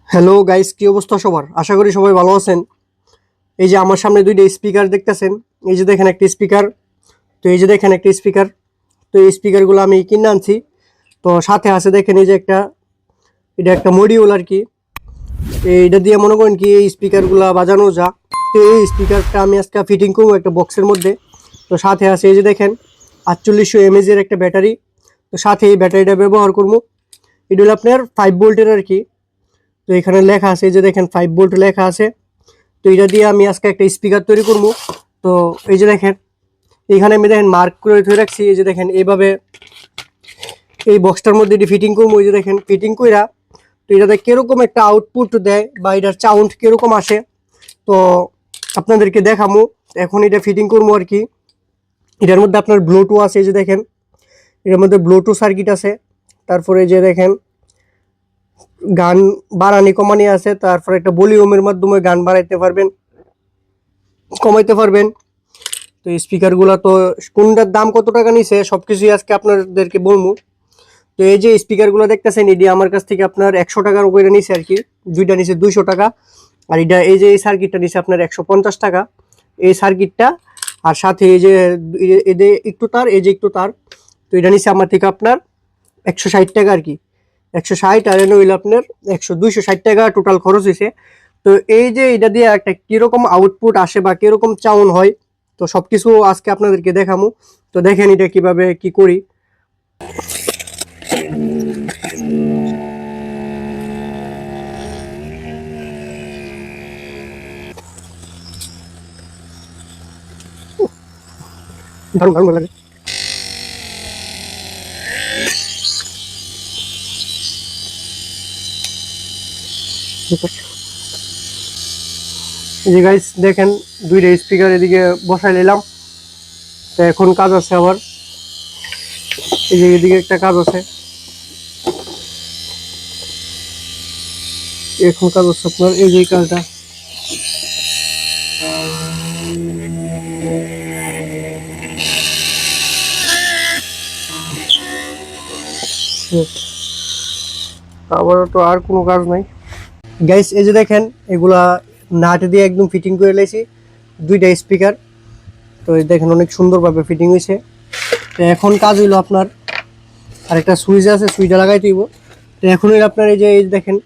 Hello guys, কি অবস্থা সবার? আশা করি সবাই ভালো আছেন। এই যে আমার সামনে দুইটা স্পিকার দেখতেছেন। এই যে দেখেন একটা স্পিকার, তো এই যে দেখেন একটা স্পিকার। তো এই স্পিকারগুলো আমি কিনে আনছি। তো সাথে আছে দেখেন এই যে এটা একটা মডিউল আর কি। এইটা দিয়ে মনে করেন কি এই স্পিকারগুলো বাজানো যা। তো এই স্পিকারটা আমি আজকে ফিটিং করবো একটা বক্সের মধ্যে। তো সাথে আছে এই যে দেখেন 4800 mAh এর একটা ব্যাটারি। তো সাথে এই ব্যাটারিটা ব্যবহার করবো। এটা হলো আপনার 5 ভোল্টের আর কি। তো এখানে লেখা আছে, এই যে দেখেন 5 ভোল্ট লেখা আছে। তো এটা দিয়ে আমি আজকে একটা স্পিকার তৈরি করবো। তো এই যে দেখেন এখানে আমি দেখেন মার্ক করে ধরে রাখছি। এই যে দেখেন এইভাবে এই বক্সটার মধ্যে এটি ফিটিং করবো। এই যে দেখেন ফিটিং কইরা তো এটাতে কিরকম একটা আউটপুট দেয় বা এটার সাউন্ড কিরকম আসে তো আপনাদেরকে দেখাবো। এখন এটা ফিটিং করবো আর কি। এটার মধ্যে আপনার ব্লুটুথ আছে, এই যে দেখেন এটার মধ্যে ব্লুটুথ সার্কিট আছে। তারপরে যে দেখেন গান বাড়ানি কমানি আছে। তারপরে একটা ভলিউমের মাধ্যমে গান বাড়াইতে পারবেন, কমাইতে পারবেন। তো স্পিকারগুলো তো কোনটার দাম কত টাকা নিছে সবকিছুই আজকে আপনাদেরকে বলবো। তো এই যে স্পিকারগুলো দেখতেছেন এটি আমার কাছ থেকে আপনার 100 টাকার উপরে নিছে আর কি। দুইটা নিছে 200 টাকা। আর এটা এই যে এই সার্কিটটা নিছে আপনার 150 টাকা এই সার্কিটটা। আর সাথে এই যে এদের একটু তার, এই যে একটু তার। তো এটা নিছে আমার থেকে আপনার 160 টাকা আর কি। 160 আর এনে হইলো আপনার 260 টাকা টোটাল খরচ হয়েছে। তো এই যে এটা দিয়ে একটা কিরকম আউটপুট আসে বা কিরকম সাউন্ড হয় তো সবকিছু আজকে আপনাদেরকে দেখাবো। তো দেখেন এটা কিভাবে কি করি। দারুণ দারুণ লাগে। এই যে গাইস দেখেন দুইটা স্পিকার এদিকে বসাই নিলাম। তো এখন কাজ আছে আবার, এই যে এদিকে একটা কাজ আছে। এখন কাজ হচ্ছে আপনার এই যে কাজটা। আবার তো আর কোনো কাজ নাই গাইস। এই যে দেখেন এগুলা নাট দিয়ে একদম ফিটিং করে লাইছি দুইটা স্পিকার। তো এই দেখেন অনেক সুন্দরভাবে ফিটিং হয়েছে। তো এখন কাজ হইলো আপনার আরেকটা সুইচ আছে, সুইচটা লাগাই দিব। তো এখন আপনার এই যে দেখেন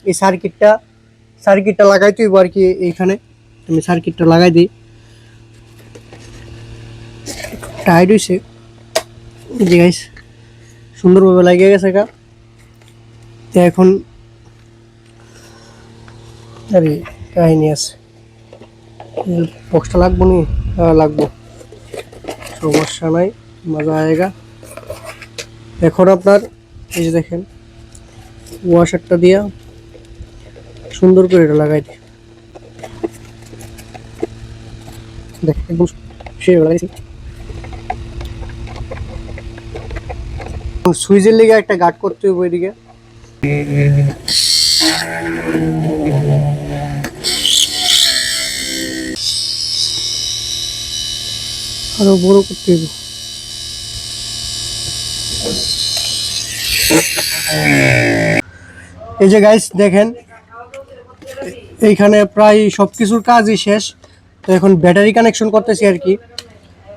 এই সার্কিটটা লাগাই দিব আর কি। এইখানে আমি সার্কিটটা লাগাই দিই, টাইট হয়েছে যে গাইস সুন্দরভাবে লাগিয়ে গেছে গা। তো এখন আরে কাহিনী আছে, বক্সটা লাগবো নি? লাগবো, সমস্যা নাই, মজা আয়েগা। এখন আপনার এই যে দেখেন ওয়াশারটা দিয়া সুন্দর করে এটা লাগাই দিই। দেখ একদম সে লাগাইছি। সুইচের লেগে একটা গার্ড করতে হবে ওইদিকে। আরো বড় করতে হবে। এই যে গাইস দেখেন এইখানে প্রায় সবকিছুর কাজই শেষ। তো এখন ব্যাটারি কানেকশন করতেছি আর কি।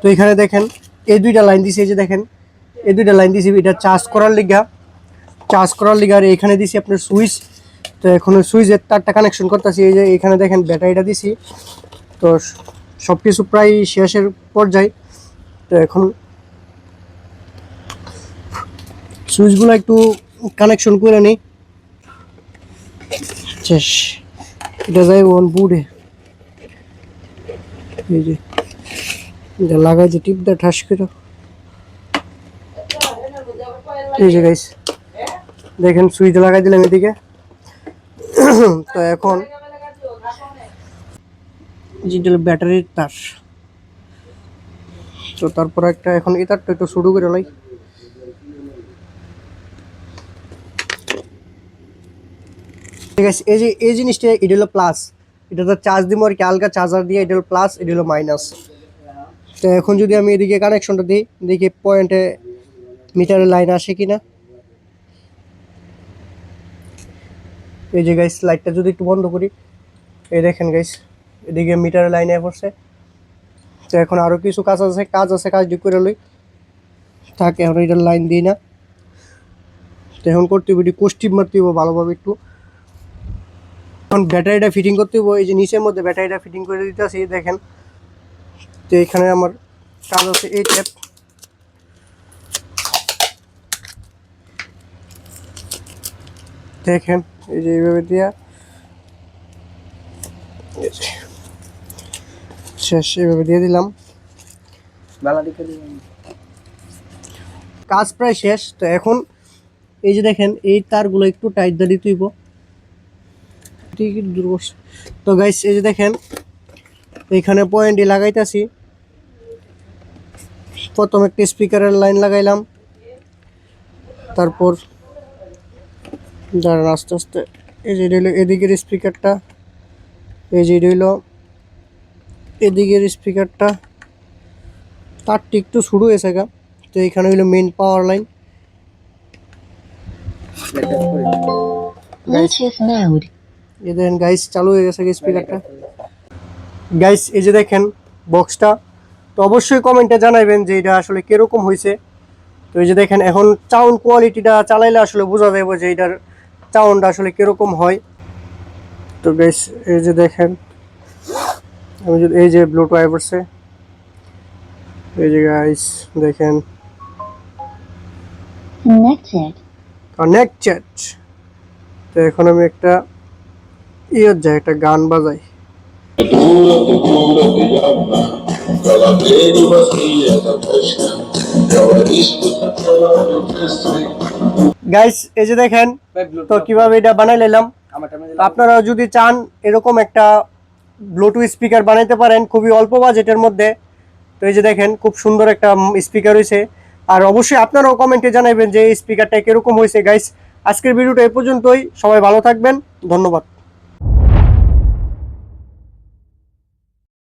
তো এখানে দেখেন এই দুইটা লাইন দিছি, এই যে দেখেন এই দুইটা লাইন দিছি এটা চার্জ করার লিগা। আর এখানে দিছি আপনার সুইচ। তো এখন সুইচের তারটা কানেকশন করতেছি। এই যে এখানে দেখেন ব্যাটারিটা দিছি। তো সব কিছু প্রায় শেষের পর্যায়ে। তো এখন সুইচগুলো একটু কানেকশন করে নিই। শেষ, এটা যাই ওয়ান বুড়ে। এই যে এটা লাগাই যে টিপ দা ঠাস করে। এই যে গাইস দেখেন সুইচ লাগাই দিলাম এদিকে। তো এখন যেটা ব্যাটারির তার, তো তারপর একটা এখন এই তারটা একটু শুরু করে লাই। ঠিক আছে, এই যে এই জিনিসটা এটা হলো প্লাস, এটা তো চার্জ দিব আর কি, আলগা চার্জার দিয়ে। এটা হলো প্লাস, এটা হলো মাইনাস। তো এখন যদি আমি এদিকে কানেকশনটা দিই, দেখি পয়েন্টে মিটারের লাইন আসে কিনা। এই যে গাইস লাইটটা যদি একটু বন্ধ করি, এই দেখেন গাইস এদিকে মিটারের লাইনে পড়ছে। তো এখন আরও কিছু কাজ আছে, কাজ করে লই থাকে, এখন এটার লাইন দিই না। তো এখন করতে হবে এটি কোস্টিপ মারতে হইব ভালোভাবে একটু। এখন ব্যাটারিটা ফিটিং করতে হইব, এই যে নিচের মধ্যে ব্যাটারিটা ফিটিং করে দিতেছি দেখেন। তো এখানে আমার কাজ আছে এই ট্যাপ, দেখেন এই যে এইভাবে দিয়া শেষ, এইভাবে দিয়ে দিলাম, কাজ প্রায় শেষ। তো এখন এই যে দেখেন এই তারগুলো একটু টাইট দিয়ে দিতে হইব। ঠিক দূর বসে। তো গাইস এই যে দেখেন এখানে পয়েন্টই লাগাইতেছি। প্রথম একটা স্পিকারের লাইন লাগাইলাম, তারপর দাঁড়ান আস্তে আস্তে, এই যে রইল এদিকের স্পিকারটা, এই যে রইল এদিকের স্পিকারটা, তারটি একটু শুরু হয়েছে গা। তো এখানে হইলো মেইন পাওয়ার লাইন। এই দেখেন গাইস চালু হয়ে গেছে স্পিকারটা। গাইস এই যে দেখেন বক্সটা, তো অবশ্যই কমেন্টে জানাবেন যে এটা আসলে কিরকম হয়েছে। তো এই যে দেখেন এখন সাউন্ড কোয়ালিটিটা চালাইলে আসলে বোঝা যাবে যে এটার সাউন্ডটা আসলে কিরকম হয়। তো গাইস এই যে দেখেন আমি যদি এই যে ব্লুটুথ আইপডসে, এই যে গাইস দেখেন কানেক্টেড। তো এখন আমি একটা একটা গান বাজাই। গাইস এই যে দেখেন তো কিভাবে এটা বানাই নিলাম। আপনারা যদি চান এরকম একটা ব্লুটুথ স্পিকার বানাইতে পারেন খুবই অল্প বাজেটের মধ্যে। তো এই যে দেখেন খুব সুন্দর একটা স্পিকার হয়েছে। আর অবশ্যই আপনারাও কমেন্টে জানাবেন যে এই স্পিকারটা কিরকম হয়েছে। গাইস আজকের ভিডিওটা এই পর্যন্তই, সবাই ভালো থাকবেন, ধন্যবাদ।